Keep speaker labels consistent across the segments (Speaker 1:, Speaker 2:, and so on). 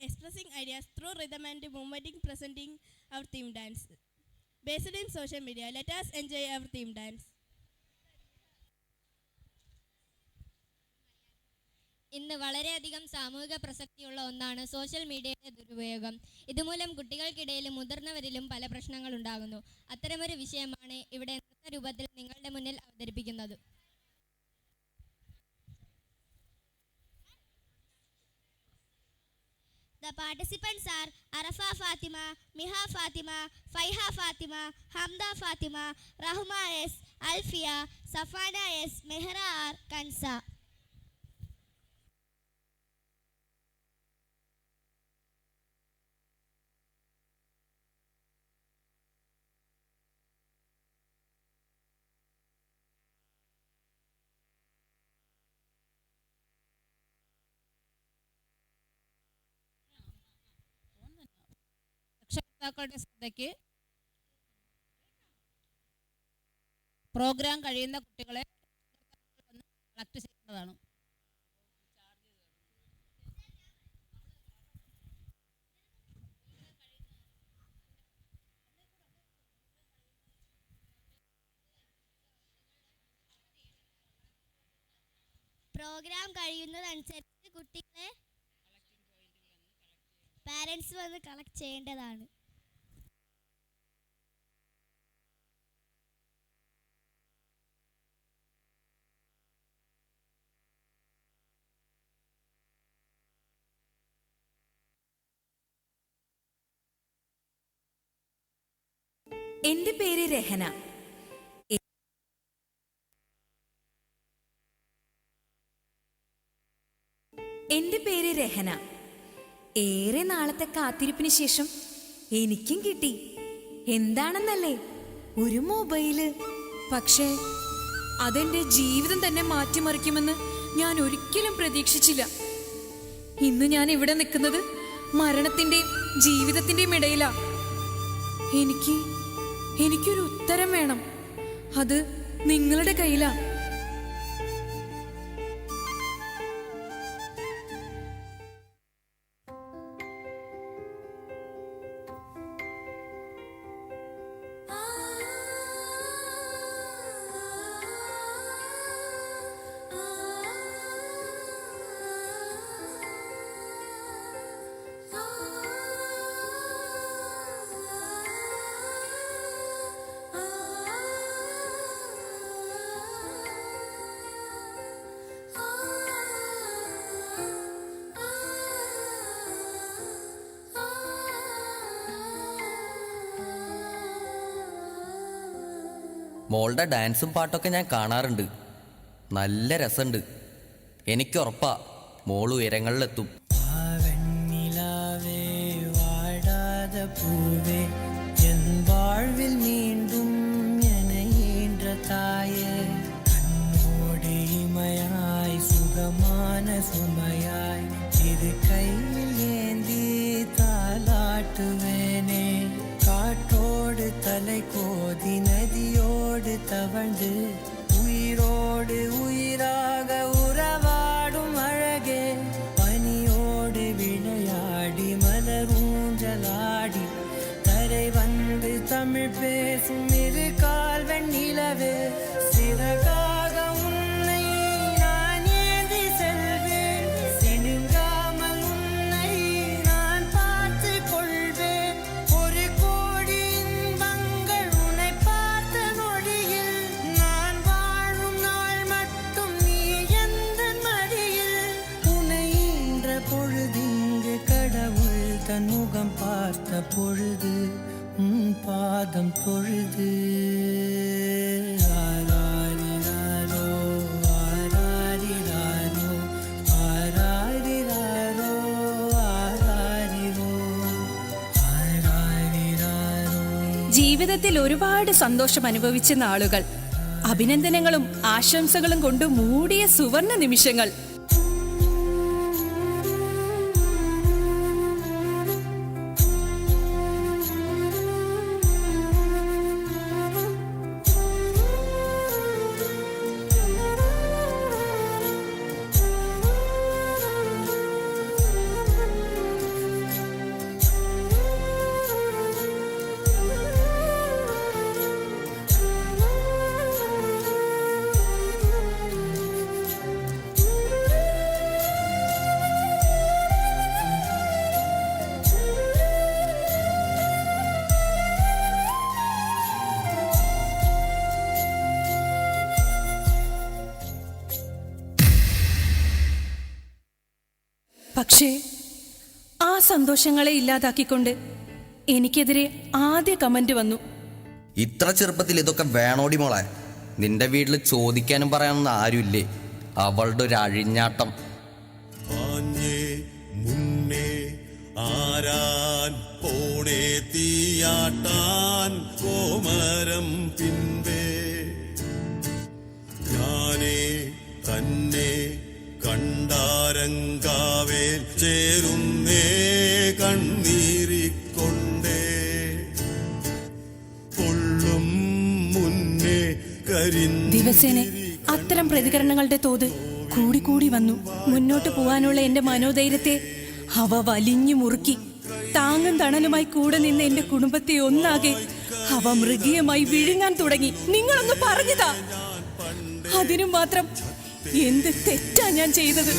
Speaker 1: expressing ideas through rhythm and movement, presenting our theme dance. Based in social media, let us enjoy our theme dance.
Speaker 2: ഇന്ന് വളരെയധികം സാമൂഹിക പ്രസക്തിയുള്ള ഒന്നാണ് social മീഡിയയുടെ ദുരുപയോഗം. ഇതുമൂലം കുട്ടികൾക്കിടയിലും മുതിർന്നവരിലും പല പ്രശ്നങ്ങൾ ഉണ്ടാകുന്നു. അത്തരമൊരു വിഷയമാണ് ഇവിടെ നൃത്തരൂപത്തിൽ നിങ്ങളുടെ മുന്നിൽ അവതരിപ്പിക്കുന്നത്.
Speaker 3: The participants are Arafa Fatima, Miha Fatima, Faiha Fatima, Hamda Fatima, Rahma S, Alfia, Safana S, Mehra R, Kansa.
Speaker 4: രക്ഷകർത്താക്കളുടെ ശ്രദ്ധയ്ക്ക് പ്രോഗ്രാം കഴിയുന്ന കുട്ടികളെ കളക്ട് ചെയ്യുന്നതാണ്.
Speaker 3: പ്രോഗ്രാം കഴിയുന്നതനുസരിച്ച് കുട്ടികളെ പാരൻസ് വന്ന് കളക്ട് ചെയ്യേണ്ടതാണ്.
Speaker 5: എന്റെ പേര് രഹന. ഏറെ നാളത്തെ കാത്തിരിപ്പിന് ശേഷം എനിക്കും കിട്ടി. എന്താണെന്നല്ലേ, ഒരു മൊബൈല്. പക്ഷേ അതെന്റെ ജീവിതം തന്നെ മാറ്റിമറിക്കുമെന്ന് ഞാൻ ഒരിക്കലും പ്രതീക്ഷിച്ചില്ല. ഇന്ന് ഞാൻ ഇവിടെ നിൽക്കുന്നത് മരണത്തിന്റെയും ജീവിതത്തിന്റെയും ഇടയിലാ. എനിക്കൊരു ഉത്തരം വേണം. അത് നിങ്ങളുടെ കയ്യിലാ.
Speaker 6: മോളുടെ ഡാൻസും പാട്ടൊക്കെ ഞാൻ കാണാറുണ്ട്. നല്ല രസമുണ്ട്. എനിക്കുറപ്പാ മോള് ഉയരങ്ങളിലെത്തും.
Speaker 7: காற்றோடு தலை கோதி நதியோடு தவழ்ந்து உயிரோடு உயிராக உறவாடும் அழகே, பனியோடு விளையாடி மலரூஞ்சலாடி கரை வந்து தமிழ் பேசும் இரு கால் வெண்ணிலவே, சிறகாக உன்னை நான் ஏந்தி செல்வேன், சினுங்காமல் உன்னை நான் பார்த்து கொள்வேன். ஒரு கோடி இன்பங்கள் உன்னை பார்த்த நொடியில், நான் வாழும் நாள் மட்டும் நீ எந்த மடியில். உன்னை ஈன்ற பொழுதிங்கு கடவுள் தன் முகம் பார்த்த பொழுது உன் பாதம் தொழுது. ஆராரிராரோ ஆராரிராரோ ஆராரிராரோ ஆராரிரோ ആരാരിരാരോ.
Speaker 5: ജീവിതത്തിൽ ഒരുപാട് സന്തോഷം അനുഭവിച്ച നാളുകൾ, അഭിനന്ദനങ്ങളും ആശംസകളും കൊണ്ട് മൂടിയ സുവർണ നിമിഷങ്ങൾ. പക്ഷേ ആ സന്തോഷങ്ങളെ ഇല്ലാതാക്കിക്കൊണ്ട് എനിക്കെതിരെ ആദ്യ കമന്റ് വന്നു.
Speaker 6: ഇത്ര ചെറുപ്പത്തിൽ ഇതൊക്കെ വേണോടി മോളെ? നിന്റെ വീട്ടിൽ ചോദിക്കാനും പറയാനൊന്നും ആരുമില്ലേ? അവളുടെ ഒരു അഴിഞ്ഞാട്ടം.
Speaker 8: മുന്നേ ആരാൻ പോണേ തീയാട്ടാൻ കോമരം പിൻപേ ഞാനേ തന്നെ കണ്ടാരങ്കാവേൽ ചേരുന്നേ കണ്ണീരിക്കൊണ്ടേ കൊള്ളും മുന്നേ
Speaker 5: ദിവസേന അത്തരം പ്രതികരണങ്ങളുടെ തോത് കൂടിക്കൂടി വന്നു. മുന്നോട്ട് പോവാനുള്ള എന്റെ മനോധൈര്യത്തെ അവ വലിഞ്ഞു മുറുക്കി. താങ്ങും തണലുമായി കൂടെ നിന്ന് എന്റെ കുടുംബത്തെ ഒന്നാകെ അവ മൃഗീയമായി വിഴുങ്ങാൻ തുടങ്ങി. നിങ്ങളൊന്ന് പറഞ്ഞതാ, അതിനു മാത്രം എന്ത് തെറ്റാ ഞാൻ ചെയ്തത്?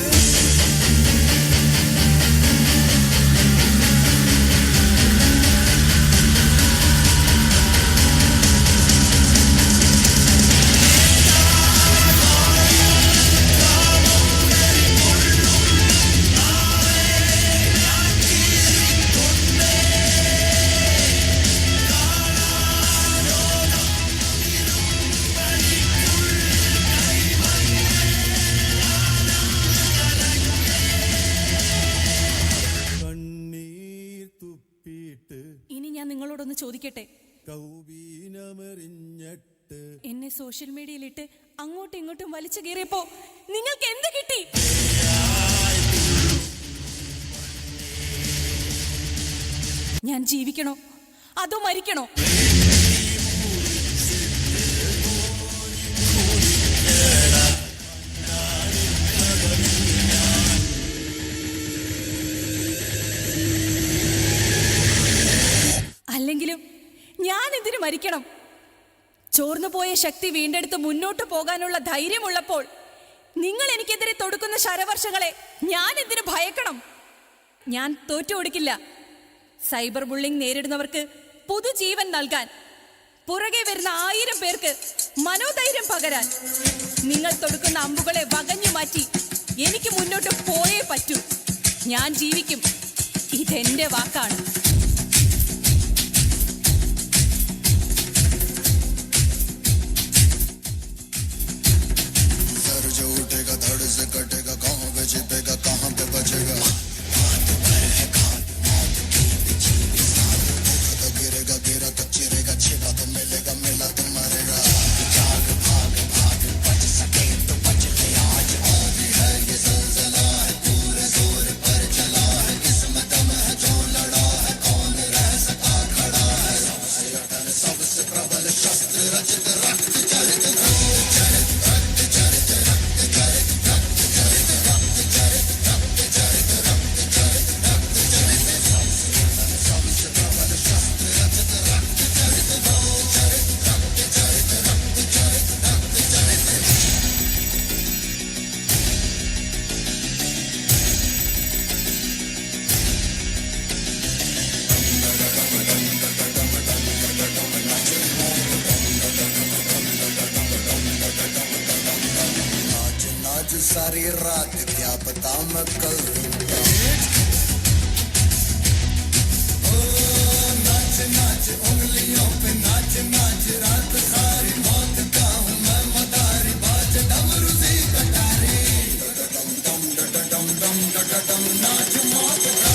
Speaker 5: ഇനി ഞാൻ നിങ്ങളോടൊന്ന് ചോദിക്കട്ടെ, എന്നെ സോഷ്യൽ മീഡിയയിലിട്ട് അങ്ങോട്ടും ഇങ്ങോട്ടും വലിച്ചു കയറിയപ്പോ നിങ്ങൾക്ക് എന്ത് കിട്ടി? ഞാൻ ജീവിക്കണോ അതോ മരിക്കണോ? അല്ലെങ്കിലും ഞാൻ എന്തിനു മരിക്കണം? ചോർന്നുപോയ ശക്തി വീണ്ടെടുത്ത് മുന്നോട്ട് പോകാനുള്ള ധൈര്യമുള്ളപ്പോൾ നിങ്ങൾ എനിക്കെതിരെ തൊടുക്കുന്ന ശരവർഷങ്ങളെ ഞാൻ എന്തിനു ഭയക്കണം? ഞാൻ തോറ്റു കൊടുക്കില്ല. സൈബർ ബുള്ളിംഗ് നേരിടുന്നവർക്ക് പുതുജീവൻ നൽകാൻ, പുറകെ വരുന്ന 1000 പേർക്ക് മനോധൈര്യം പകരാൻ നിങ്ങൾ തൊടുക്കുന്ന അമ്പുകളെ വകഞ്ഞു മാറ്റി എനിക്ക് മുന്നോട്ട് പോയേ പറ്റൂ. ഞാൻ ജീവിക്കും, ഇതെന്റെ വാക്കാണ്.
Speaker 8: सारी रात क्या पता मैं कल नाच नाच उंगलियों पे नाच नाच रात सारी मौत का हूँ मैं मदारी बाज डमरू सी कटारी डम डम डम डम डम नाच मौत का